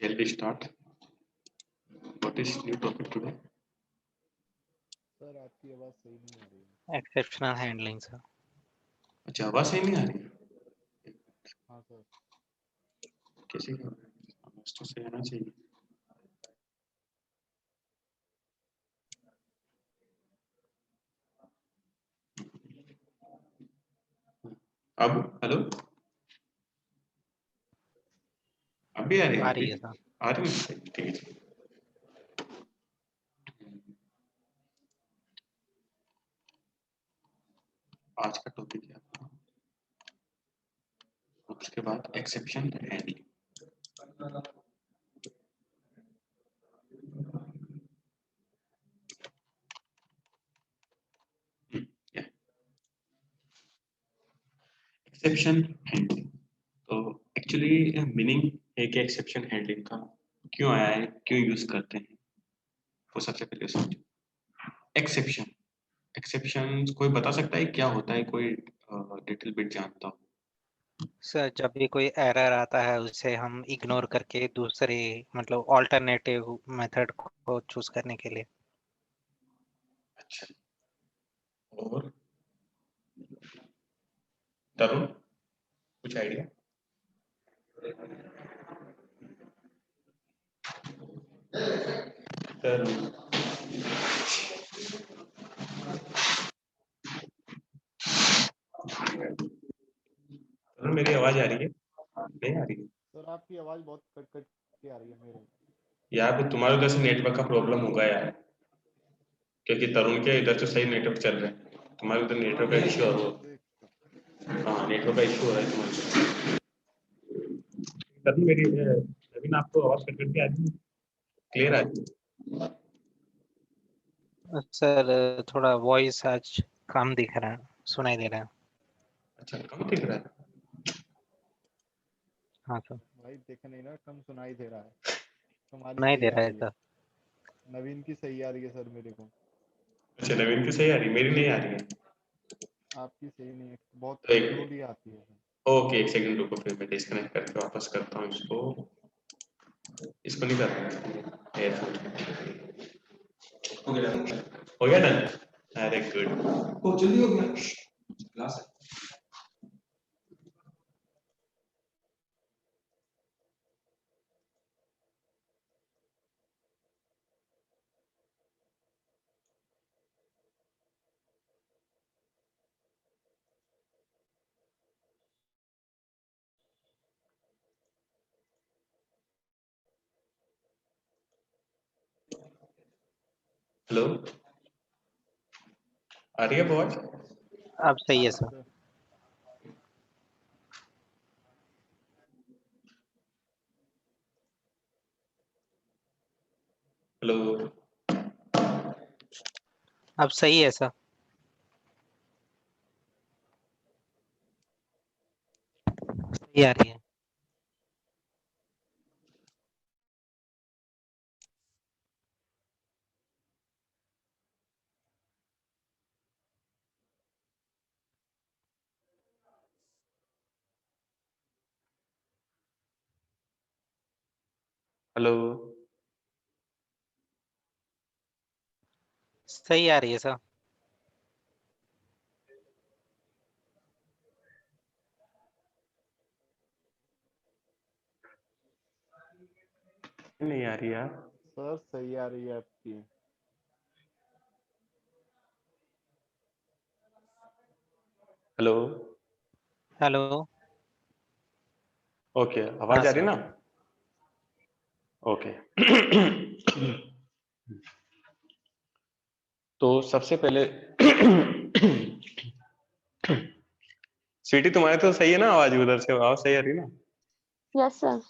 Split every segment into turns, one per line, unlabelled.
Shall we start? What is new topic today?
Sir आपकी आवाज सही नहीं आ रही है।
Exceptional handling sir.
अच्छा, आवाज सही नहीं आ रही।
हाँ सर।
किसी का आवाज तो सही आना चाहिए। अब हेलो, अब भी आ रही है?
आ रही है सर।
आ रही है, ठीक है। आज का टॉपिक है अपना, उसके बाद एक्सेप्शन हैंडलिंग। एक्सेप्शन हैंडलिंग, तो एक्चुअली मीनिंग है कि एक्सेप्शन हैंडलिंग का क्यों आया है, क्यों यूज करते हैं, वो सबसे पहले समझो। एक्सेप्शन, एक्सेप्शन कोई बता सकता है क्या होता है? कोई लिटिल बिट जानता हो?
सर जब भी कोई एरर आता है उसे हम इग्नोर करके दूसरे मतलब ऑल्टरनेटिव मेथड को चूज करने के लिए।
अच्छा, और तरुण कुछ आइडिया? तरुण, तरुण मेरी आवाज आ रही है? नहीं आ रही है
सर आपकी आवाज बहुत कट कट के आ रही है मेरे।
यार, तो तुम्हारे उधर से नेटवर्क का प्रॉब्लम होगा यार, क्योंकि तरुण के इधर तो सही नेटवर्क चल रहा है, तुम्हारे उधर नेटवर्क का इश्यू हो। हाँ, नेटवर्क का इश्यू हो रहा है तुम्हारे। तरुण मेरी नवीन आपको आवाज कट करके आ रही है? क्लियर आ रही है?
सर थोड़ा वॉइस आज कम दिख रहा है, सुनाई दे रहा है।
अच्छा, कम दिख रहा है?
हाँ सर।
भाई देख नहीं ना, कम सुनाई दे रहा है। तुम्हारी
नहीं
सही
दे
आ
रहा है
रही है।
सर।
नवीन की सही आ रही है सर मेरे को।
अच्छा, नवीन की सही आ रही है, मेरी नहीं आ रही है।
आपकी सही नहीं है, बहुत
तो एक
स्लोली आती है।
ओके, एक सेकंड रुको, फिर मैं डिस्कनेक्ट करके वापस करता हूँ इसको। इसको नहीं करना, एयरफोन हो गया डन। अरे गुड,
ओ जल्दी हो गया क्लास है।
हेलो, आ रही है आवाज?
अब सही है सर।
हेलो,
अब सही है सर। सही आ रही है।
हेलो,
सही आ रही है सर।
नहीं आ रही यार।
सर सही आ रही है आपकी।
Hello,
hello.
ओके,
हाँ
आवाज आ रही
सर।
है ना? ओके। तो सबसे पहले स्वीटी, तुम्हारे तो सही है ना आवाज? उधर से आवाज सही आ रही है ना?
Yes sir.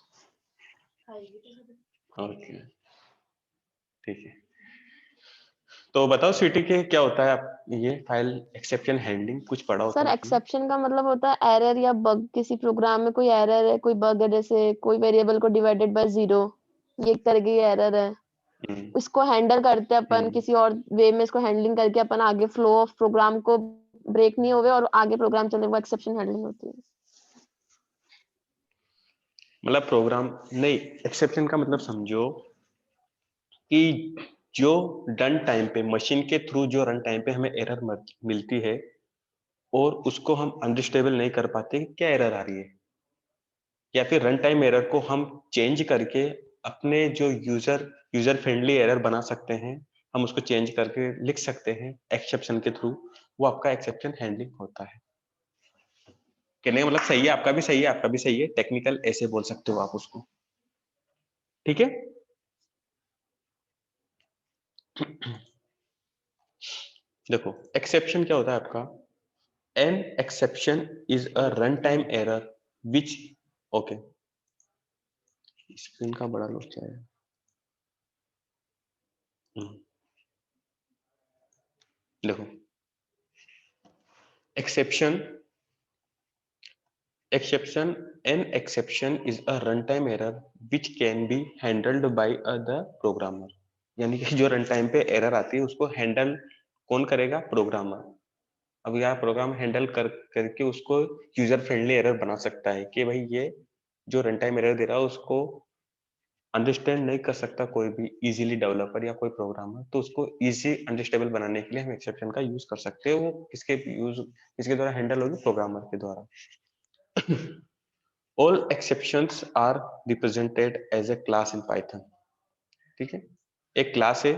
ओके, ठीक है। तो बताओ स्वीटी के क्या होता है, आप ये फाइल एक्सेप्शन हैंडलिंग कुछ पढ़ा होता
सर
है आपने?
एक्सेप्शन का मतलब होता है एरर या बग। किसी प्रोग्राम में कोई एरर है, कोई बग है, जैसे कोई वेरिएबल को डिवाइडेड बाय 0, ये एक तरह की एरर है। इसको हैंडल करते हैं अपन किसी और वे में, इसको हैंडलिंग करके अपन आगे फ्लो ऑफ प्रोग्राम को ब्रेक नहीं होवे और आगे प्रोग्राम चले, वो एक्सेप्शन हैंडलिंग होती है।
मतलब प्रोग्राम नहीं, एक्सेप्शन का मतलब समझो कि जो रन टाइम पे मशीन के थ्रू जो रन टाइम पे हमें एरर मिलती है और उसको हम अंडरस्टेबल नहीं कर पाते कि क्या एरर आ रही है, या फिर रन टाइम एरर को हम चेंज करके अपने जो यूजर फ्रेंडली एरर बना सकते हैं, हम उसको चेंज करके लिख सकते हैं एक्सेप्शन के थ्रू, वो आपका एक्सेप्शन हैंडलिंग होता है। कहने का मतलब सही है, आपका भी सही है, आपका भी सही है, टेक्निकल ऐसे बोल सकते हो आप उसको, ठीक है। देखो एक्सेप्शन क्या होता है आपका, an exception is a run time error which, okay screen का बड़ा लोग चाहिए। देखो exception an exception is a runtime error which can be handled by the programmer, यानी कि जो रन टाइम पे एरर आती है उसको हैंडल कौन करेगा, प्रोग्रामर। अब यहाँ प्रोग्राम हैंडल करके उसको यूजर फ्रेंडली एरर बना सकता है कि भाई ये जो रन टाइम एरर दे रहा है उसको अंडरस्टैंड नहीं कर सकता कोई भी इजीली डेवलपर या कोई प्रोग्रामर, तो उसको इजी अंडरस्टेबल बनाने के लिए हम एक्सेप्शन का यूज कर सकते हैं। वो किसके द्वारा हैंडल होगी, प्रोग्रामर के द्वारा। All exceptions are represented as a class in Python, ठीक है। एक क्लास है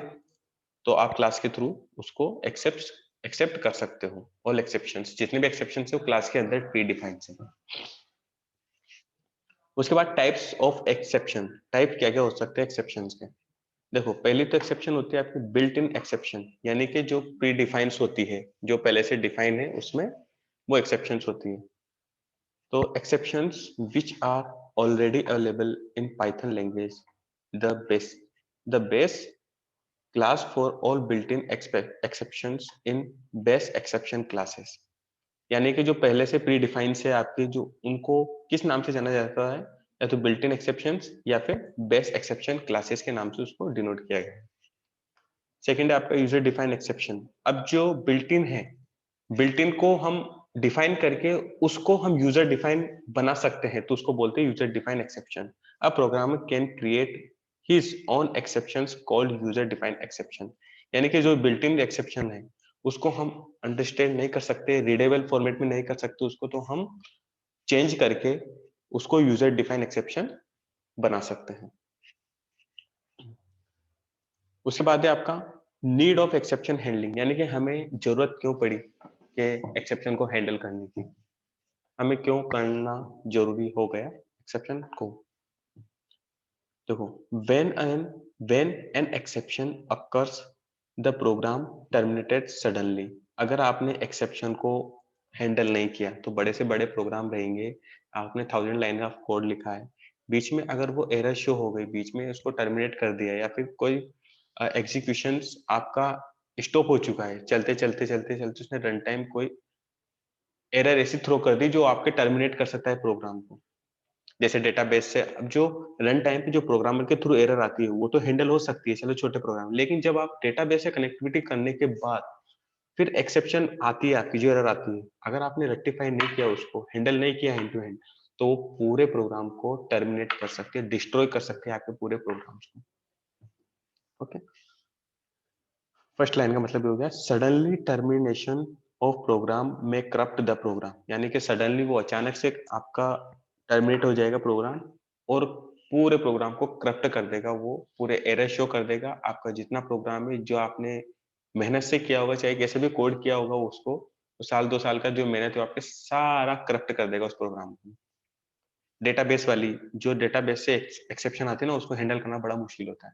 तो आप क्लास के थ्रू उसको एक्सेप्ट कर सकते हो। ऑल एक्सेप्शंस, जितने भी एक्सेप्शंस है वो क्लास के अंदर प्री डिफाइंड है। उसके बाद टाइप्स ऑफ एक्सेप्शन, टाइप क्या क्या हो सकते हैं एक्सेप्शंस के। देखो पहली तो एक्सेप्शन होती है आपकी बिल्ट इन एक्सेप्शन, यानी कि जो प्री डिफाइंस होती है, जो पहले से डिफाइन है उसमें वो एक्सेप्शंस होती है। तो exceptions which are already available in Python language, the base class for all built-in exceptions in base exception classes, यानी कि जो पहले से प्री डिफाइन से आपके जो, उनको किस नाम से जाना जाता है, या तो बिल्ट इन एक्सेप्शंस या फिर बेस एक्सेप्शन क्लासेस के नाम से उसको डिनोट किया गया है। सेकंड है आपका यूजर डिफाइन एक्सेप्शन। अब जो बिल्ट इन है, बिल्ट इन को हम डिफाइन करके उसको हम यूजर डिफाइन बना सकते हैं, तो उसको बोलते हैं user define exception. A programmer can create his own exceptions called user define exception, यानी कि जो बिल्ट इन एक्सेप्शन है उसको हम अंडरस्टैंड नहीं कर सकते, रीडेबल फॉर्मेट में नहीं कर सकते उसको, तो हम चेंज करके उसको यूजर डिफाइन एक्सेप्शन बना सकते हैं। उसके बाद है आपका नीड ऑफ एक्सेप्शन हैंडलिंग, यानी कि हमें जरूरत क्यों पड़ी कि एक्सेप्शन को हैंडल करने की, हमें क्यों करना जरूरी हो गया एक्सेप्शन को। देखो when an exception occurs the program terminated suddenly, अगर आपने एक्सेप्शन को हैंडल नहीं किया तो बड़े से बड़े प्रोग्राम रहेंगे, आपने 1000 लाइन का कोड लिखा है, बीच में अगर वो एरर शो हो गई, बीच में उसको टर्मिनेट कर दिया, या फिर कोई एग्जीक्यूशन आपका स्टॉप हो चुका है, चलते चलते चलते चलते उसने रन टाइम कोई एरर ऐसी थ्रो कर दी जो आपके टर्मिनेट कर सकता है प्रोग्राम को, जैसे डेटाबेस से। अब जो रन टाइम पे जो प्रोग्रामर के थ्रू एरर आती है वो तो हैंडल हो सकती है, चलो छोटे प्रोग्राम, लेकिन जब आप डेटाबेस से कनेक्टिविटी करने के बाद फिर एक्सेप्शन आती है, आपकी जो एरर आती है, अगर आपने रेक्टिफाई नहीं किया, उसको हैंडल नहीं किया हैंड टू हैंड, तो पूरे प्रोग्राम को टर्मिनेट कर सकते हैं, डिस्ट्रॉय कर सकते हैं आपके पूरे प्रोग्राम्स को। ओके, फर्स्ट लाइन का मतलब ये हो गया, सडनली टर्मिनेशन ऑफ प्रोग्राम में करप्ट द प्रोग्राम, यानी कि सडनली वो अचानक से आपका टर्मिनेट हो जाएगा प्रोग्राम और पूरे प्रोग्राम को करप्ट कर देगा, वो पूरे एरर शो कर देगा। आपका जितना प्रोग्राम है जो आपने मेहनत से किया होगा, चाहे कैसे भी कोड किया होगा उसको, तो साल 2 साल का जो मेहनत है आपके सारा करप्ट कर देगा उस प्रोग्राम को। डेटाबेस वाली जो डेटाबेस से एक्सेप्शन आती है ना, उसको हैंडल करना बड़ा मुश्किल होता है।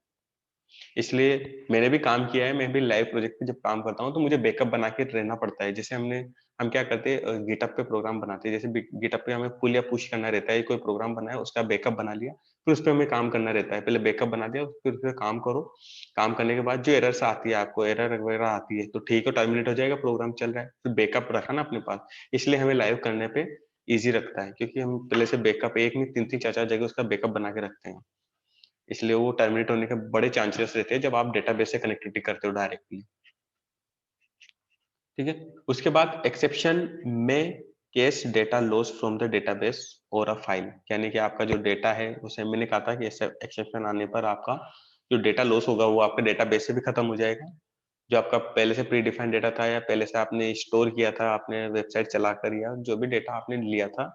इसलिए मैंने भी काम किया है, मैं भी लाइव प्रोजेक्ट पे जब काम करता हूँ तो मुझे बैकअप बना के रहना पड़ता है। जैसे हम क्या करते हैं, गिटअप पे प्रोग्राम बनाते हैं, जैसे गिटअप पे हमें पुल या पुश करना रहता है, कोई प्रोग्राम बना है उसका बैकअप बना लिया, फिर उस पर हमें काम करना रहता है। पहले बैकअप बना दिया, फिर उस पर काम करो, काम करने के बाद जो एरर्स आती है, आपको एरर वगैरह आती है तो ठीक है, टर्मिनेट हो जाएगा, प्रोग्राम चल रहा है, फिर बैकअप रखा ना अपने पास। इसलिए हमें लाइव करने पे ईजी रखता है, क्योंकि हम पहले से बैकअप एक नहीं 3-3 4-4 जगह उसका बैकअप बना के रखते हैं, इसलिए वो टर्मिनेट होने के बड़े चांसेस रहते हैं जब आप डेटाबेस से कनेक्टिविटी करते हो डायरेक्टली। ठीक है, उसके बाद एक्सेप्शन में case data loss from the database और अ फाइल, यानी कि आपका जो डेटा है उसे मैंने कहा था कि एक्सेप्शन आने पर आपका जो डेटा लॉस होगा वो आपके डेटाबेस से भी खत्म हो जाएगा, जो आपका पहले से प्री डिफाइंड डेटा था या पहले से आपने स्टोर किया था आपने वेबसाइट चलाकर, या जो भी डेटा आपने लिया था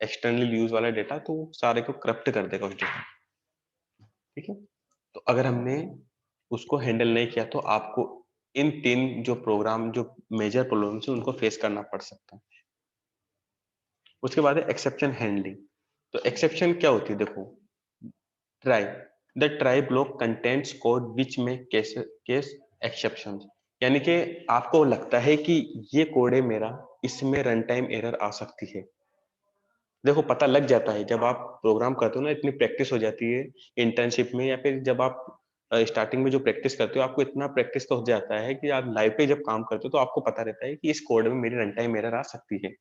एक्सटर्नल यूज वाला डेटा, तो सारे को करप्ट कर देगा उस डेटा। ठीक है, तो अगर हमने उसको हैंडल नहीं किया तो आपको इन 3 जो प्रोग्राम जो मेजर प्रॉब्लम्स है उनको फेस करना पड़ सकता है। उसके बाद है एक्सेप्शन हैंडलिंग। तो एक्सेप्शन क्या होती है, देखो, try the try block contents code which में केस एक्सेप्शन, यानी कि आपको लगता है कि ये कोड है मेरा, इसमें रन टाइम एरर आ सकती है। देखो पता लग जाता है जब आप प्रोग्राम करते हो ना, इतनी प्रैक्टिस हो जाती है इंटर्नशिप में, या फिर जब आप स्टार्टिंग में जो प्रैक्टिस करते हो आपको इतना प्रैक्टिस तो हो जाता है कि आप लाइव पे जब काम करते हो तो आपको पता रहता है कि इस कोड में मेरी रन टाइम एरर आ सकती है।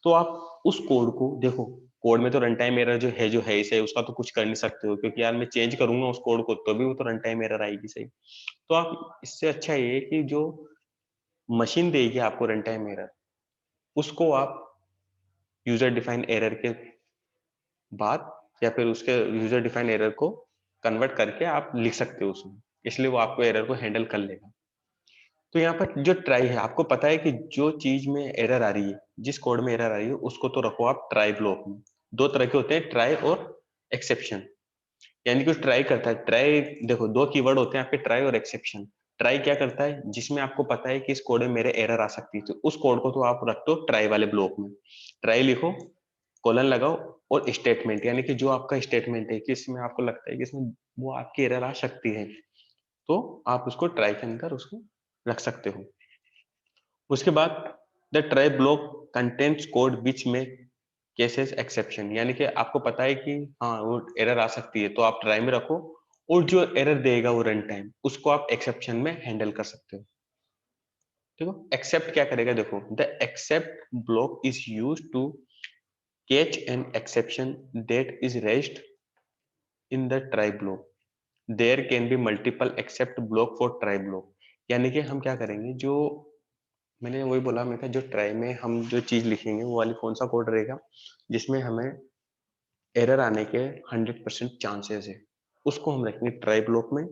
तो आप उस कोड को देखो, कोड में तो रन टाइम एरर जो है ही सही, उसका तो कुछ कर नहीं सकते हो, क्योंकि यार मैं चेंज करूंगा उस कोड को तो भी वो तो रन टाइम एरर आएगी सही। तो आप इससे अच्छा ये है कि जो मशीन देगी आपको रन टाइम एरर, उसको आप यूजर डिफाइन एरर के बाद या फिर उसके यूजर डिफाइन एरर को कन्वर्ट करके आप लिख सकते हो उसमें, इसलिए वो आपको एरर को हैंडल कर लेगा। तो यहाँ पर जो ट्राई है, आपको पता है कि जो चीज में एरर आ रही है, जिस कोड में एरर आ रही है उसको तो रखो आप ट्राई ब्लॉक में। 2 तरह के होते हैं, ट्राई और एक्सेप्शन। यानी कि ट्राई करता है, ट्राई देखो 2 कीवर्ड होते हैं आपके, ट्राई और एक्सेप्शन। ट्राई क्या करता है, जिसमें आपको पता है कि इस कोड में मेरे एरर आ सकती है, तो उस कोड को तो आप रख दो ट्राई वाले ब्लॉक में। ट्राई लिखो, कोलन लगाओ और स्टेटमेंट, यानी कि जो आपका स्टेटमेंट है कि इसमें आपको लगता है कि इसमें वो आपकी एरर आ सकती है, तो आप उसको ट्राई के अंदर उसको रख सकते हो। उसके बाद the try block contents code which में केसेस एक्सेप्शन, यानी कि आपको पता है कि हाँ वो एरर आ सकती है तो आप ट्राई में रखो, और जो एरर देगा वो रन टाइम, उसको आप एक्सेप्शन में हैंडल कर सकते हो। देखो एक्सेप्ट क्या करेगा, देखो द except block is used to catch an exception that is raised in the try block. There can be multiple except block for try block. यानी कि हम क्या करेंगे, जो मैंने वही बोला, मैं कहा जो ट्राई में हम जो चीज लिखेंगे वो वाली कौन सा कोड रहेगा जिसमें हमें एरर आने के 100% चांसेस है, उसको हम रखेंगे ट्राई ब्लॉक में।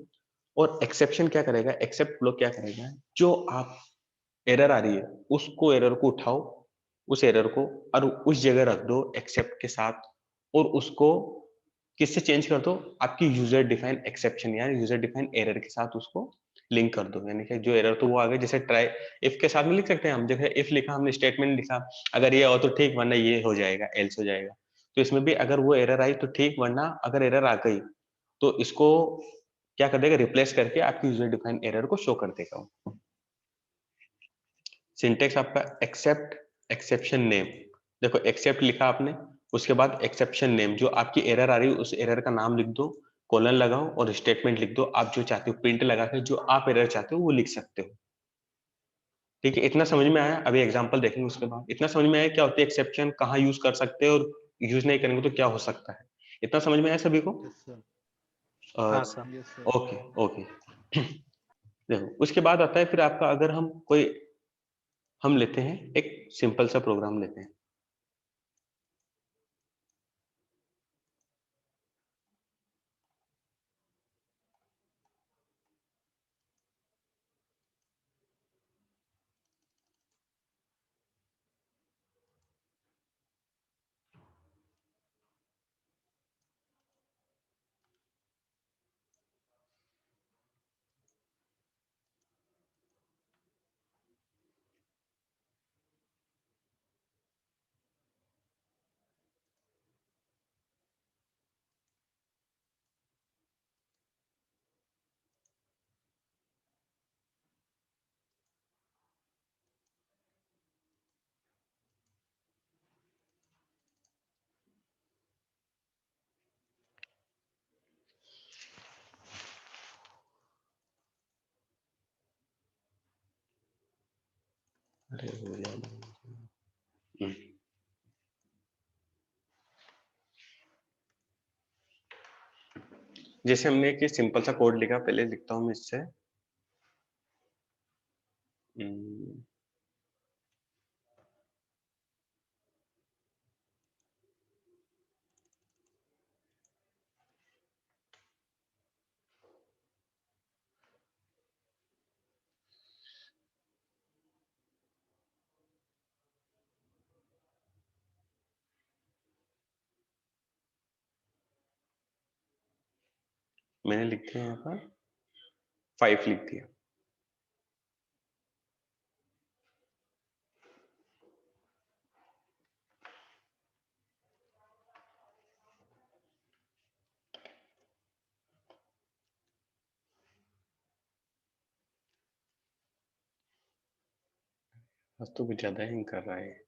और एक्सेप्शन क्या करेगा, एक्सेप्ट ब्लॉक क्या करेगा, जो आप एरर आ रही है उसको एरर को उठाओ, उस एरर को और उस जगह रख दो एक्सेप्ट के साथ, और उसको किससे चेंज कर दो, आपकी यूजर डिफाइन एक्सेप्शन या यूजर डिफाइन एरर के साथ उसको लिंक कर दो। यानी कि जो एरर तो वो आ गए, जैसे ट्राई इफ के साथ में लिख सकते हैं हम, जैसे इफ लिखा हमने स्टेटमेंट लिखा, अगर ये हो तो ठीक वरना ये हो जाएगा, एल्स हो जाएगा। तो इसमें भी अगर वो एरर आई तो ठीक, वरना अगर एरर आ गई तो इसको क्या कर देगा, रिप्लेस करके आपकी यूजर डिफाइन एरर को शो कर देगा। सिंटेक्स आपका एक्सेप्ट एक्सेप्शन नेम, देखो एक्सेप्ट लिखा आपने, उसके बाद एक्सेप्शन नेम, जो आपकी एरर आ रही है उस एरर का नाम लिख दो, कोलन लगाओ और स्टेटमेंट लिख दो, आप जो चाहते हो प्रिंट लगा के जो आप एरर चाहते हो वो लिख सकते हो। ठीक है, इतना समझ में आया? अभी एग्जांपल देखेंगे उसके बाद। इतना समझ में आया क्या होती है एक्सेप्शन, कहाँ यूज कर सकते हैं और यूज नहीं करेंगे तो क्या हो सकता है? इतना समझ में आया सभी को?
Yes sir.
हाँ sir.
Yes sir.
Okay okay. देखो उसके बाद आता है फिर आपका, अगर हम लेते हैं एक सिंपल सा प्रोग्राम लेते हैं। अरे हो गया। जैसे हमने एक सिंपल सा कोड लिखा, पहले लिखता हूं मैं इससे। मैंने लिख दिया यहाँ पर 5 लिख दिया। बस तो कुछ ज्यादा ही कर रहा है।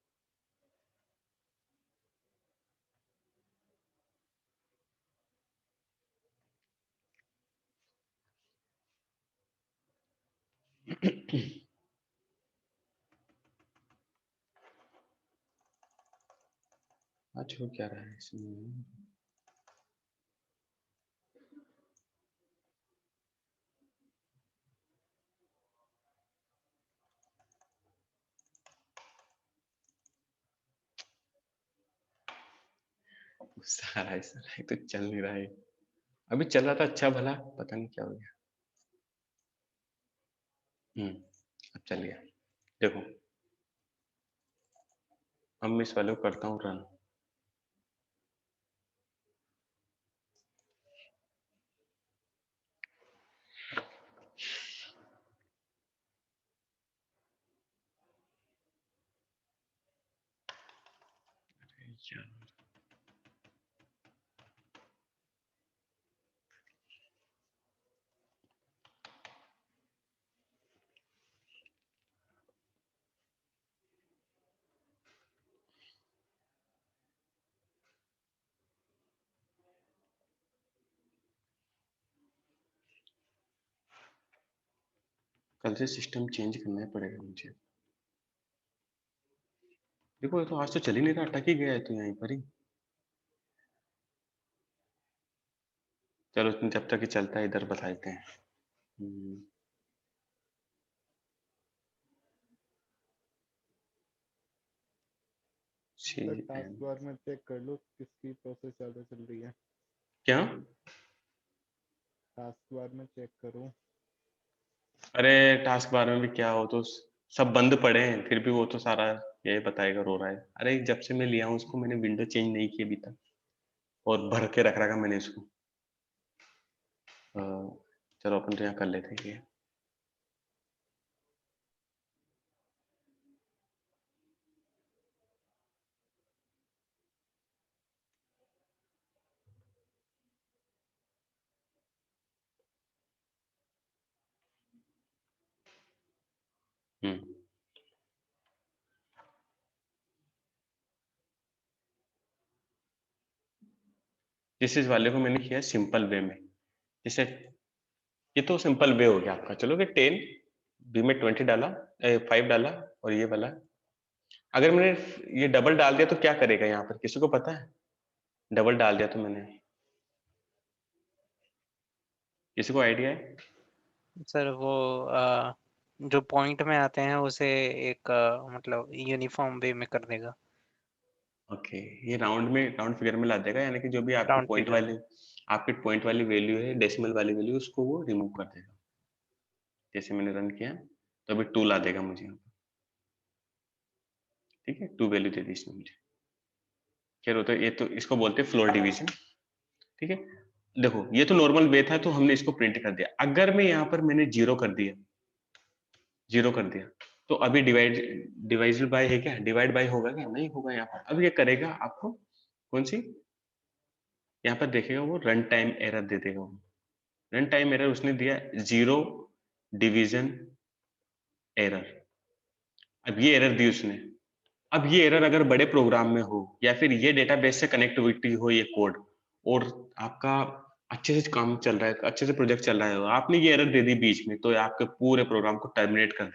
आज हो क्या रहा है इसमें? सारा तो चल नहीं रहा है। अभी चल रहा था अच्छा भला, पता नहीं क्या हो गया। अब चल गया। देखो अब मैं इस वाले को करता हूँ रन। कल से सिस्टम चेंज करना ही पड़ेगा मुझे। देखो ये तो आज तो चल ही नहीं रहा, अटक ही गया है तो यहीं पर ही। चलो जब तक ये चलता है इधर बता देते हैं।
सर टास्क बार में चेक कर लो किसकी प्रोसेस ज्यादा चल रही है।
क्या?
टास्क बार में चेक करो।
अरे टास्क बार में भी क्या हो, तो सब बंद पड़े हैं, फिर भी वो तो सारा यही बताएगा रो रहा है। अरे जब से मैं लिया हूँ उसको, मैंने विंडो चेंज नहीं की अभी तक, और भर के रख रखा मैंने इसको। चलो अपन तो यहाँ कर लेते हैं ये। जिस इस वाले को मैंने किया सिंपल वे में, जैसे ये तो सिंपल वे हो गया आपका। चलो कि 10 बी में 20 डाला, 5 डाला, और ये वाला अगर मैंने ये डबल डाल दिया तो क्या करेगा यहाँ पर, किसी को पता है? डबल डाल दिया तो मैंने, किसी को आइडिया है?
सर वो जो पॉइंट में आते हैं उसे एक मतलब यूनिफॉर्म वे में कर देगा।
ओके, ये राउंड फिगर में ला देगा, यानी कि जो भी आपके
राउंड फिगर।
आपके पॉइंट वाली वैल्यू है, डेसिमल वाली वैल्यू, उसको वो रिमूव कर देगा। जैसे मैंने रन किया तो अभी 2 ला देगा मुझे यहाँ पर। ठीक है, 2 वैल्यू दे दी इसने मुझे। खैर होता है, ये तो इसको बोलते हैं फ्लोर डिवीजन। ठीक है, देखो ये तो नॉर्मल वे था तो हमने इसको प्रिंट कर दिया। अगर मैं यहाँ पर मैंने जीरो कर दिया तो अभी डिवाइडेड बाय है क्या? डिवाइड बाय होगा क्या? नहीं होगा यहाँ पर। अब ये करेगा आपको कौन सी, यहाँ पर देखेगा वो रन टाइम एरर दे देगा। वो रन टाइम एरर उसने दिया 0 डिवीजन एरर। अब ये एरर दी उसने। अब ये एरर अगर बड़े प्रोग्राम में हो, या फिर ये डेटाबेस से कनेक्टिविटी हो, ये कोड, और आपका अच्छे से काम चल रहा है, अच्छे से प्रोजेक्ट चल रहा है, आपने ये एरर दे दी बीच में, तो ये आपके पूरे प्रोग्राम को टर्मिनेट कर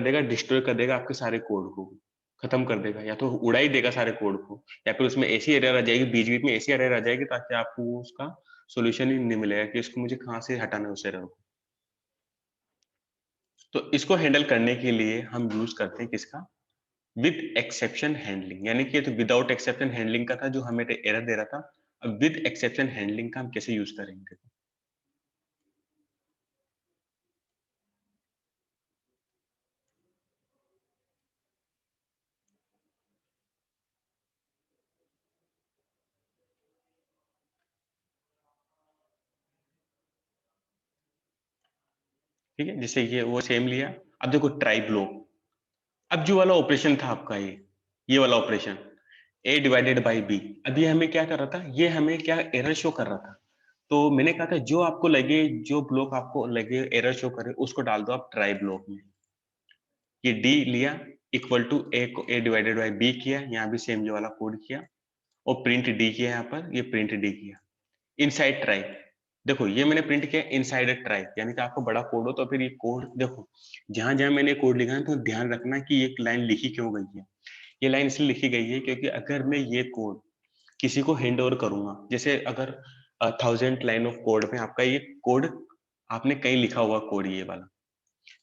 देगा, डिस्ट्रॉय कर देगा, आपके सारे कोड को खत्म कर देगा, या तो उड़ा ही देगा सारे कोड को, या फिर उसमें ऐसी एरर आ जाएगी, बीच बीच में ऐसी एरर आ जाएगी ताकि आपको उसका सॉल्यूशन ही नहीं मिलेगा कि इसको मुझे कहाँ से हटाना है उस एरर को। तो इसको हैंडल करने के लिए हम यूज करते हैं किसका? With exception handling. यानी कि ये तो विदाउट एक्सेप्शन हैंडलिंग का था जो हमें एरर दे रहा था। अब विद एक्सेप्शन हैंडलिंग का हम कैसे यूज करेंगे? ठीक है, जैसे ये वो सेम लिया। अब देखो ट्राई ब्लॉक, अब जो वाला ऑपरेशन था आपका ये वाला operation a divided by b, अब ये हमें क्या कर रहा था, ये हमें क्या एरर शो कर रहा था। तो मैंने कहा था जो आपको लगे, जो ब्लॉक आपको लगे एरर शो करे उसको डाल दो आप ट्राई ब्लॉक में। ये d लिया equal to a divided by b किया, यहाँ भी सेम ये वाला कोड किया और प्रिंट d किया, यहाँ पर ये प्रिंट d किया इनसाइड ट्राई। देखो ये मैंने प्रिंट किया इनसाइड ट्राई, यानी कि आपको बड़ा कोड हो तो फिर ये कोड देखो जहां जहां मैंने कोड लिखा है तो ध्यान रखना कि ये लाइन लिखी क्यों गई है। ये लाइन इसलिए लिखी गई है क्योंकि अगर मैं ये कोड किसी को हैंड ओवर करूंगा, जैसे अगर 1000 लाइन ऑफ कोड में आपका ये कोड आपने कहीं लिखा हुआ कोड ये वाला,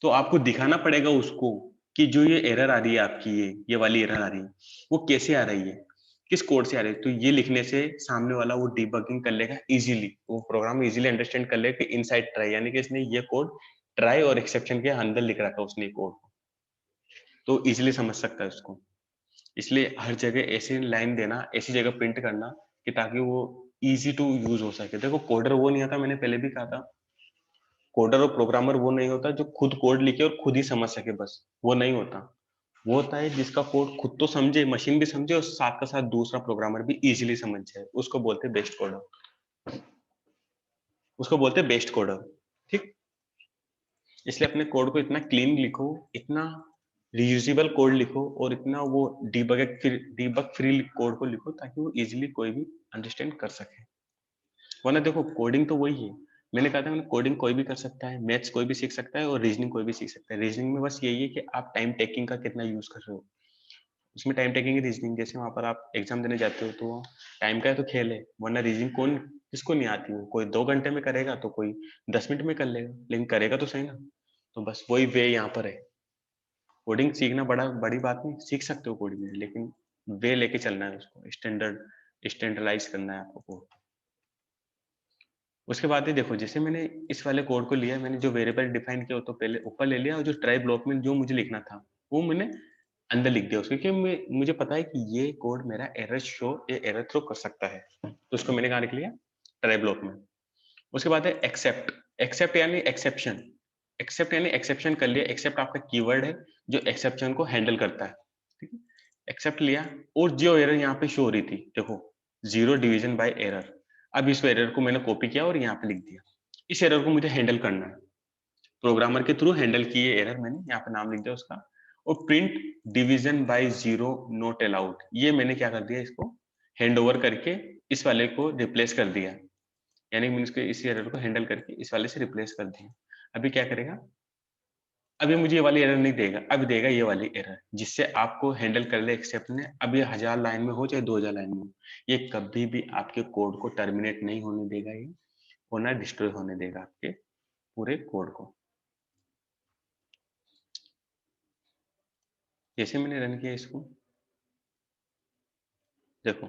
तो आपको दिखाना पड़ेगा उसको कि जो ये एरर आ रही है आपकी, ये वाली एरर आ रही है वो कैसे आ रही है, किस कोड से आ रही है। तो ये लिखने से सामने वाला वो डिबगिंग कर लेगा इजीली, वो प्रोग्राम इजीली अंडरस्टैंड कर लेगा कि इनसाइड ट्राई, यानी कि इसने ये कोड ट्राई और एक्सेप्शन के अंदर लिख रखा है उसने कोड, तो इजीली समझ सकता है उसको। इसलिए हर जगह ऐसी लाइन देना, ऐसी जगह प्रिंट करना कि ताकि वो इजी टू यूज हो सके। देखो कोडर वो नहीं आता, मैंने पहले भी कहा था, कोडर और प्रोग्रामर वो नहीं होता जो खुद कोड लिखे और खुद ही समझ सके, बस वो नहीं होता। वो होता है जिसका कोड खुद तो समझे, मशीन भी समझे और साथ का साथ दूसरा प्रोग्रामर भी इजीली समझ जाए, उसको बोलते हैं बेस्ट कोडर, उसको बोलते हैं बेस्ट कोडर। ठीक, इसलिए अपने कोड को इतना क्लीन लिखो, इतना रीयूजेबल कोड लिखो और इतना वो डीबग फ्री कोड को लिखो ताकि वो इजीली कोई भी अंडरस्टैंड कर सके। वरना देखो कोडिंग तो वही है, मैंने कहा था कोडिंग कोई भी कर सकता है, मैथ्स कोई भी सीख सकता है और रीजनिंग कोई भी सीख सकता है। रीजनिंग में बस यही है कि आप टाइम टेकिंग का कितना यूज कर रहे हो, उसमें टाइम टेकिंग रीजनिंग, जैसे वहां पर आप एग्जाम देने जाते हो तो टाइम का है तो खेल है, वरना रीजनिंग कौन किसको नहीं आती है, कोई 2 घंटे में करेगा तो कोई 10 मिनट में कर लेगा, लेकिन करेगा तो सही ना। तो बस वही वे यहाँ पर है। कोडिंग सीखना बड़ी बात नहीं, सीख सकते हो कोडिंग में, लेकिन वे लेके चलना है उसको, स्टैंडर्डाइज करना है आपको कोड। उसके बाद ही देखो जैसे मैंने इस वाले कोड को लिया, मैंने जो वेरिएबल डिफाइन किया तो पहले ऊपर ले लिया और जो ट्राई ब्लॉक में जो मुझे लिखना था वो मैंने अंदर लिख दिया उसको, क्योंकि मुझे पता है कि ये कोड मेरा एरर शो या एरर थ्रो कर सकता है, तो उसको मैंने कहा लिख लिया ट्राई ब्लॉक में। उसके बाद है एक्सेप्ट, एक्सेप्ट यानी एक्सेप्शन, एक्सेप्ट यानी एक्सेप्शन कर लिया, एक्सेप्ट आपका कीवर्ड है जो एक्सेप्शन को हैंडल करता है। ठीक है, एक्सेप्ट लिया और जो एरर यहाँ पे शो हो रही थी देखो 0 डिवीजन बाय एरर, अब इस एरर को मैंने कॉपी किया और यहाँ पे लिख दिया। इस एरर को मुझे हैंडल करना है, प्रोग्रामर के थ्रू हैंडल किए एरर, मैंने यहाँ पे नाम लिख दिया उसका। और print division bye 0 not allowed, ये मैंने क्या कर दिया, इसको हैंड ओवर करके इस वाले को रिप्लेस कर दिया, यानी मैंने इसको इस एरर को हैंडल करके इस वाले से रिप्लेस कर दिया। अभी क्या करेगा, अभी मुझे ये वाली एरर नहीं देगा, अब देगा ये वाली एरर जिससे आपको हैंडल कर ले एक्सेप्ट ने। अब ये 1000 लाइन में हो चाहे 2000 लाइन में हो, ये कभी भी आपके कोड को टर्मिनेट नहीं होने देगा, ये और ना डिस्ट्रॉय होने देगा आपके पूरे कोड को। जैसे मैंने रन किया इसको, देखो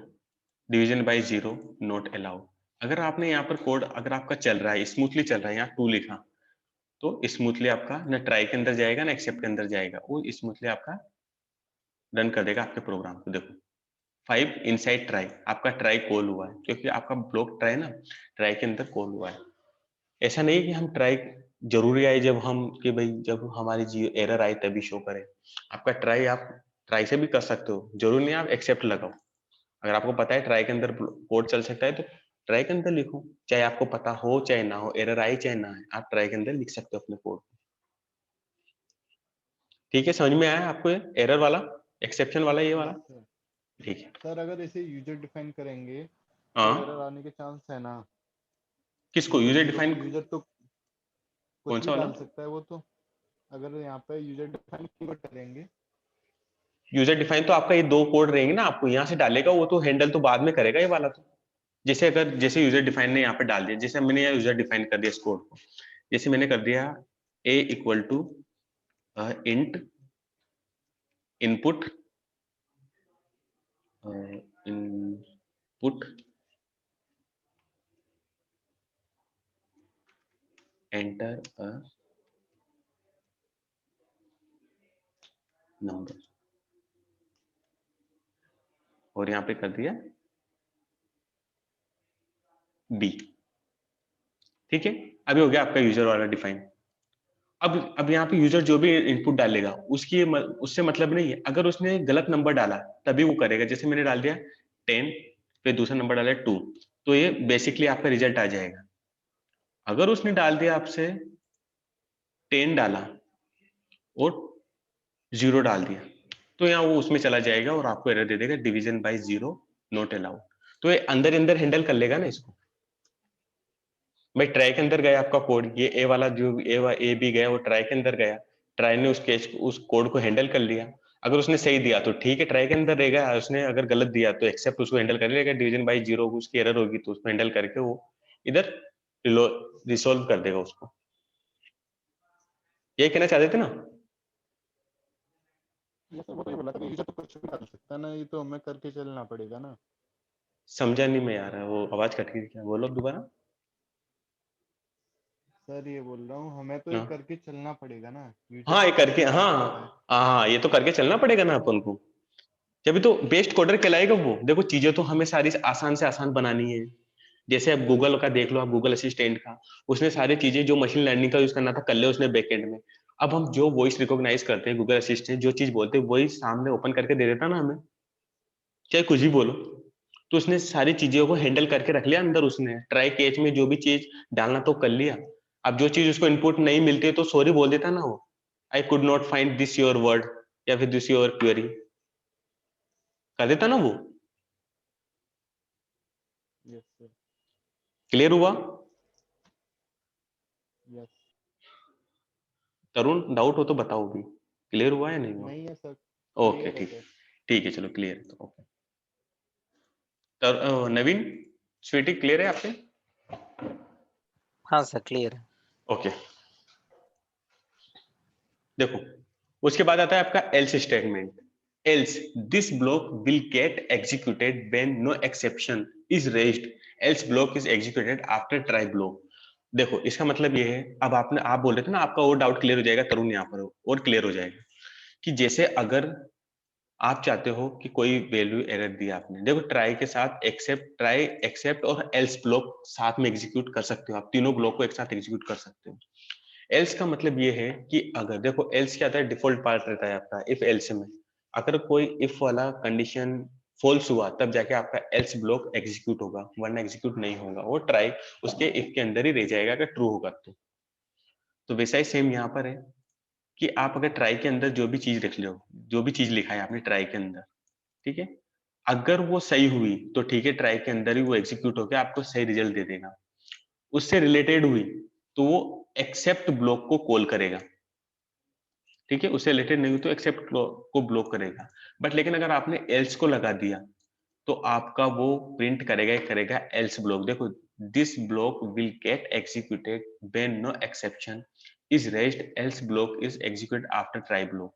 डिवीजन बाय 0 नॉट अलाउड। अगर आपने यहाँ पर कोड अगर आपका चल रहा है स्मूथली चल रहा है, यहाँ 2 लिखा तो स्मूथली आपका ना ट्राई के अंदर जाएगा ना एक्सेप्ट के अंदर जाएगा, वो स्मूथली आपका रन कर देगा आपके प्रोग्राम को। देखो 5 इनसाइड ट्राई, आपका ट्राई कॉल हुआ है क्योंकि आपका ब्लॉक ट्राई ना ट्राई के अंदर कॉल हुआ है। ऐसा नहीं कि हम ट्राई जरूरी आए जब हम कि भाई जब हमारी एरर आए तभी शो करे, आपका ट्राई आप ट्राई से भी कर सकते हो, जरूरी नहीं आप एक्सेप्ट लगाओ। अगर आपको पता है ट्राई के अंदर कोड चल सकता है तो ट्राई के अंदर लिखो, चाहे आपको पता हो चाहे ना हो, एरर आए चाहे ना आए, आप ट्राई के अंदर लिख सकते हो अपने कोड। ठीक है, समझ में आया आपको ये एरर वाला एक्सेप्शन वाला ये वाला?
सर
ठीक है।
सर अगर इसे यूजर डिफाइन करेंगे तो
हाँ,
एरर आने के चांस है ना?
किसको यूजर डिफाइन?
यूजर तो
कौन
कुछ
सा
भी
वाला?
डाल सकता है वो तो, अगर यहाँ पे यूजर डिफाइन कीवर्ड करेंगे।
यूजर डिफाइन तो आपका ये 2 कोड रहेंगे ना, आपको यहाँ से डालेगा वो तो हैंडल तो बाद में करेगा ये वाला तो। जैसे अगर जैसे यूजर डिफाइन ने यहाँ पे डाल दिया, जैसे मैंने यहाँ यूजर डिफाइन कर दिया इस कोड को, जैसे मैंने कर दिया a equal to int input input enter a number और यहाँ पे कर दिया b। ठीक है, अभी हो गया आपका यूजर वाला डिफाइन। अब यहाँ पे यूजर जो भी इनपुट डालेगा उससे मतलब नहीं है। अगर उसने गलत नंबर डाला तभी वो करेगा। जैसे मैंने डाल दिया 10, फिर दूसरा नंबर डाला 2, तो ये बेसिकली आपका रिजल्ट आ जाएगा। अगर उसने डाल दिया आपसे 10 डाला और 0 डाल दिया, तो यहाँ वो उसमें चला जाएगा और आपको एरर दे देगा डिवीजन बाय 0 नॉट अलाउड। तो ये अंदर अंदर हैंडल कर लेगा ना इसको। भाई ट्राई के अंदर गया आपका कोड, ये ए वाला जो ए बी गया वो ट्राई के अंदर गया, ट्राई ने उस कोड को हैंडल कर लिया। अगर उसने सही दिया तो ठीक है, ट्राई के अंदर रहेगा। उसने अगर गलत दिया तो एक्सेप्ट उसको हैंडल कर लेगा, डिवीजन बाय 0 उसकी एरर होगी तो उसको हैंडल करके वो इधर रिसोल्व कर देगा उसको। ये कहना चाहते थे ना?
ये तो वही बोला था कि यूजर तो कुछ भी कर सकता है ना, ये तो हमें करके चलना पड़ेगा ना।
समझा नहीं मैं यार, वो आवाज कट गई, क्या बोलो दोबारा?
सर ये बोल रहा हूँ, हमें तो ये
हाँ।
करके चलना पड़ेगा ना।
हाँ ये करके, हाँ ये तो करके चलना पड़ेगा ना अपन को, जब तो बेस्ट कोडर कहलाएगा वो। देखो चीजें तो हमें सारी आसान से आसान बनानी है। जैसे अब गूगल का देख लो, आप गूगल असिस्टेंट का, उसने सारी चीजें जो मशीन लर्निंग का यूज करना था कर लिया उसने बैकएंड में। अब हम जो वॉइस रिकॉग्नाइज करते हैं, गूगल असिस्टेंट जो चीज बोलते हैं वही सामने ओपन करके दे देता ना हमें, चाहे कुछ भी बोलो। तो उसने सारी चीजों को हैंडल करके रख लिया अंदर। उसने ट्राई कैच में जो भी चीज डालना तो कर लिया। अब जो चीज उसको इनपुट नहीं मिलती है तो सॉरी बोल देता ना वो, I could not find this your word या फिर दिस योर क्वेरी, कर देता ना वो।
Yes sir.
क्लियर हुआ?
यस।
तरुण डाउट हो तो बताओ भी, क्लियर हुआ या नहीं हुआ?
नहीं है सर।
ओके
क्लियर है
ठीक,
सर।
ठीक है चलो क्लियर है तो ओके। नवीन, स्वीटी क्लियर है आपके?
हाँ सर क्लियर है।
ओके देखो, उसके बाद आता है आपका else statement. else this block will get executed when no exception is raised, else block is executed after try block। देखो इसका मतलब ये है, अब आप बोल रहे थे ना, आपका और डाउट क्लियर हो जाएगा तरुण, यहाँ पर और क्लियर हो जाएगा कि जैसे अगर आप चाहते हो कि कोई वैल्यू एरर दी आपने, देखो ट्राई के साथ ट्राई एक्सेप्ट और एल्स ब्लॉक साथ में एग्जीक्यूट कर सकते हो, आप तीनों ब्लॉक को एक साथ एग्जीक्यूट कर सकते हो। एल्स का मतलब ये है कि अगर देखो एल्स क्या आता है, डिफॉल्ट पार्ट रहता है आपका इफ एल्स में। अगर कोई इफ वाला कंडीशन फॉल्स हुआ तब जाके आपका एल्स ब्लॉक एग्जीक्यूट होगा, वरना एग्जीक्यूट नहीं होगा। वो ट्राई उसके इफ के अंदर ही रह जाएगा अगर ट्रू होगा तो वैसा ही सेम यहाँ पर है कि आप अगर ट्राई के अंदर जो भी चीज लिख लो, जो भी चीज लिखा है आपने ट्राई के अंदर, ठीक है, अगर वो सही हुई तो ठीक है, ट्राई के अंदर ही वो एग्जीक्यूट होकर आपको सही रिजल्ट दे देगा। उससे रिलेटेड हुई तो वो एक्सेप्ट ब्लॉक को कॉल करेगा, ठीक है, उससे रिलेटेड नहीं हुई तो एक्सेप्ट को ब्लॉक करेगा। बट लेकिन अगर आपने एल्स को लगा दिया तो आपका वो प्रिंट करेगा ही करेगा एल्स ब्लॉक। देखो this block will get executed when no exception is raised, else block is executed after try block.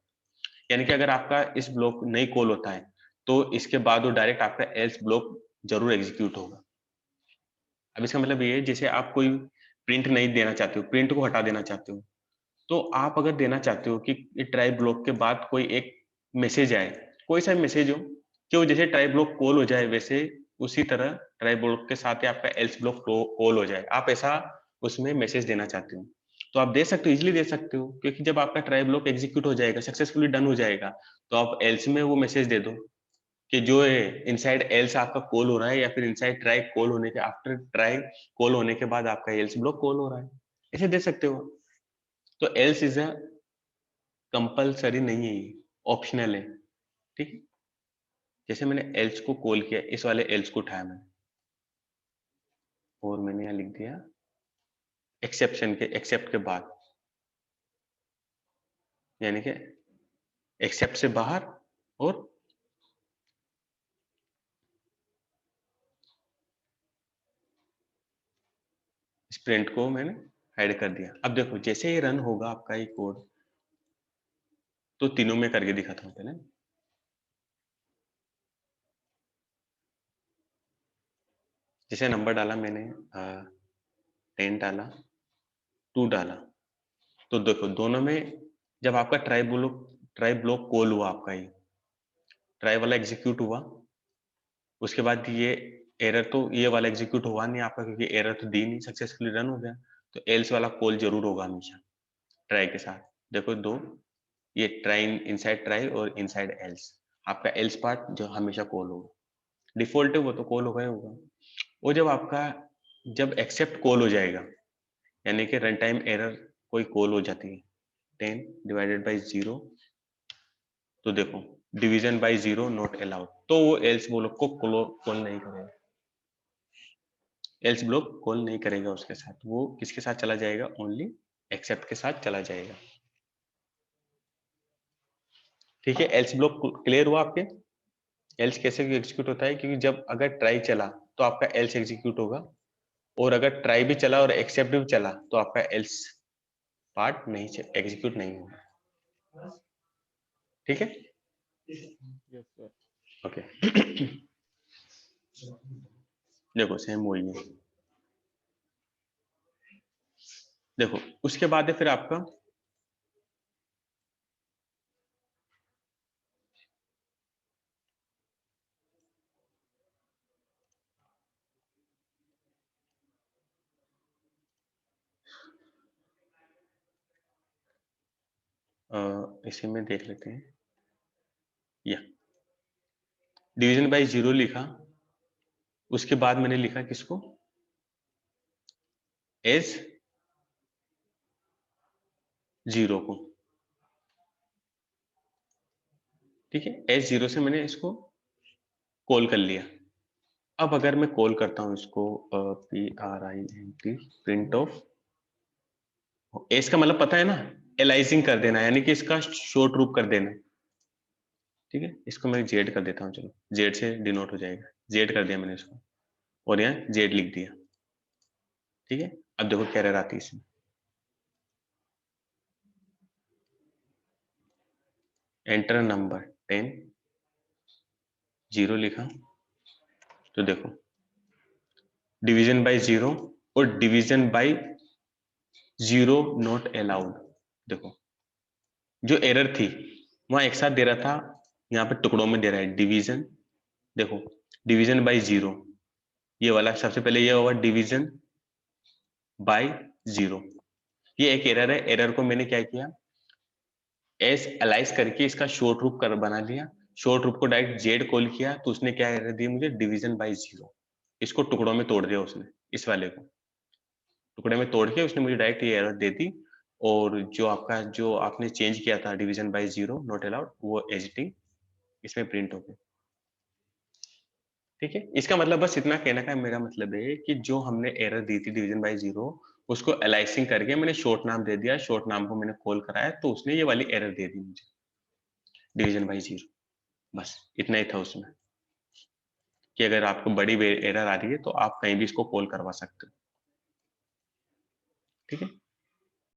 यानी कि अगर आपका इस ब्लॉक नहीं कॉल होता है तो इसके बाद वो डायरेक्ट आपका एल्स ब्लॉक जरूर एग्जीक्यूट होगा। अब इसका मतलब ये है, जैसे आप कोई प्रिंट नहीं देना चाहते हो, प्रिंट को हटा देना चाहते हो, तो आप अगर देना चाहते हो कि ट्राई ब्लॉक के बाद कोई एक मैसेज आए, कोई सा मैसेज हो कि वो जैसे ट्राई ब्लॉक कॉल हो जाए वैसे उसी तरह ट्राई ब्लॉक के साथ ही आपका एल्स ब्लॉक कॉल हो जाए, आप ऐसा उसमें मैसेज देना चाहते हो तो आप दे सकते हो, इजिली दे सकते हो। क्योंकि जब आपका ट्राई ब्लॉक एग्जीक्यूट हो जाएगा, सक्सेसफुली डन हो जाएगा, तो आप एल्स में वो मैसेज दे दो कि जो है इनसाइड एल्स आपका कॉल हो रहा है, या फिर इनसाइड ट्राई कॉल होने के आफ्टर ट्राई कॉल होने के बाद आपका एल्स ब्लॉक कॉल हो रहा है, ऐसे दे सकते हो। तो एल्स इज अ कंपलसरी नहीं है, ये ऑप्शनल है, ठीक है। जैसे मैंने एल्स को कॉल किया, इस वाले एल्स को उठाया मैंने और मैंने यहाँ लिख दिया एक्सेप्शन के, एक्सेप्ट के बाद, यानी कि एक्सेप्ट से बाहर और स्प्रिंट को मैंने हाइड कर दिया। अब देखो जैसे ये रन होगा आपका ये कोड, तो तीनों में करके दिखाता हूँ पहले। जैसे नंबर डाला मैंने 10 डाला, 2 डाला, तो देखो दोनों में जब आपका ट्राई ब्लॉक कॉल हुआ, आपका ये ट्राई वाला एग्जीक्यूट हुआ, उसके बाद ये एरर, तो ये वाला एग्जीक्यूट हुआ नहीं आपका क्योंकि एरर तो दी नहीं, सक्सेसफुली रन हो गया, तो एल्स वाला कॉल जरूर होगा हमेशा। ट्राई के साथ। देखो दो, ये ट्राई इनसाइड ट्राई और इनसाइड एल्स। आपका एल्स पार्ट जो हमेशा कॉल होगा, डिफॉल्ट है वो तो कॉल होगा ही होगा। और जब आपका जब एक्सेप्ट कॉल हो जाएगा, यानी कि रन टाइम एरर कोई कॉल हो जाती है 10 डिवाइडेड बाई 0, तो देखो डिवीजन बाई 0 नॉट अलाउड, तो वो एल्स ब्लॉक को कॉल नहीं करेगा, एल्स ब्लॉक कॉल नहीं करेगा उसके साथ, वो किसके साथ चला जाएगा, ओनली एक्सेप्ट के साथ चला जाएगा। ठीक है, एल्स ब्लॉक क्लियर हुआ आपके? एल्स कैसे एग्जीक्यूट होता है, क्योंकि जब अगर ट्राई चला तो आपका एल्स एग्जीक्यूट होगा, और अगर ट्राई भी चला और एक्सेप्ट भी चला तो आपका एल्स पार्ट नहीं एग्जीक्यूट नहीं होगा। ठीक है,
यस सर।
ओके। देखो सेम वही है। देखो उसके बाद है फिर आपका इसी में देख लेते हैं, या डिवीजन बाय 0 लिखा, उसके बाद मैंने लिखा किसको, एज 0 को। ठीक है, एज 0 से मैंने इसको कॉल कर लिया। अब अगर मैं कॉल करता हूं इसको print प्रिंट ऑफ, एज का मतलब पता है ना, एलाइजिंग कर देना, यानी कि इसका शॉर्ट रूप कर देना। ठीक है, इसको मैं जेड कर देता हूँ, चलो जेड से डिनोट हो जाएगा, जेड कर दिया मैंने इसको, और यहाँ जेड लिख दिया। ठीक है, अब देखो क्या एरर आती है इसमें, एंटर नंबर 10 0 लिखा, तो देखो डिवीजन बाय 0 और डिवीजन बाय 0 नॉट अलाउड। देखो जो एरर थी वहां एक साथ दे रहा था, यहाँ पे टुकड़ों में दे रहा है डिवीजन। देखो डिवीजन बाय 0, ये वाला सबसे पहले ये होगा डिवीजन बाय 0, ये एक एरर है। एरर को मैंने क्या किया, एस एलाइज करके इसका शॉर्ट रूप कर बना लिया, शॉर्ट रूप को डायरेक्ट जेड कॉल किया, तो उसने क्या एरर दी मुझे, डिवीजन बाय 0। इसको टुकड़ों में तोड़ दिया उसने, इस वाले को टुकड़े में तोड़ के उसने मुझे डायरेक्ट ये एरर दे दी। और जो आपका जो आपने चेंज किया था डिवीजन बाय 0 नॉट अलाउड, वो एजिटिंग इसमें प्रिंट हो गया। ठीक है, इसका मतलब बस इतना कहने का मेरा मतलब है कि जो हमने एरर दी थी डिवीजन बाय 0, उसको एलाइसिंग करके मैंने शॉर्ट नाम दे दिया, शॉर्ट नाम को मैंने कॉल कराया, तो उसने ये वाली एरर दे दी मुझे, डिवीजन बाय 0। बस इतना ही था उसमें, कि अगर आपको बड़ी एरर आ रही है तो आप कहीं भी इसको कॉल करवा सकते हो। ठीक है,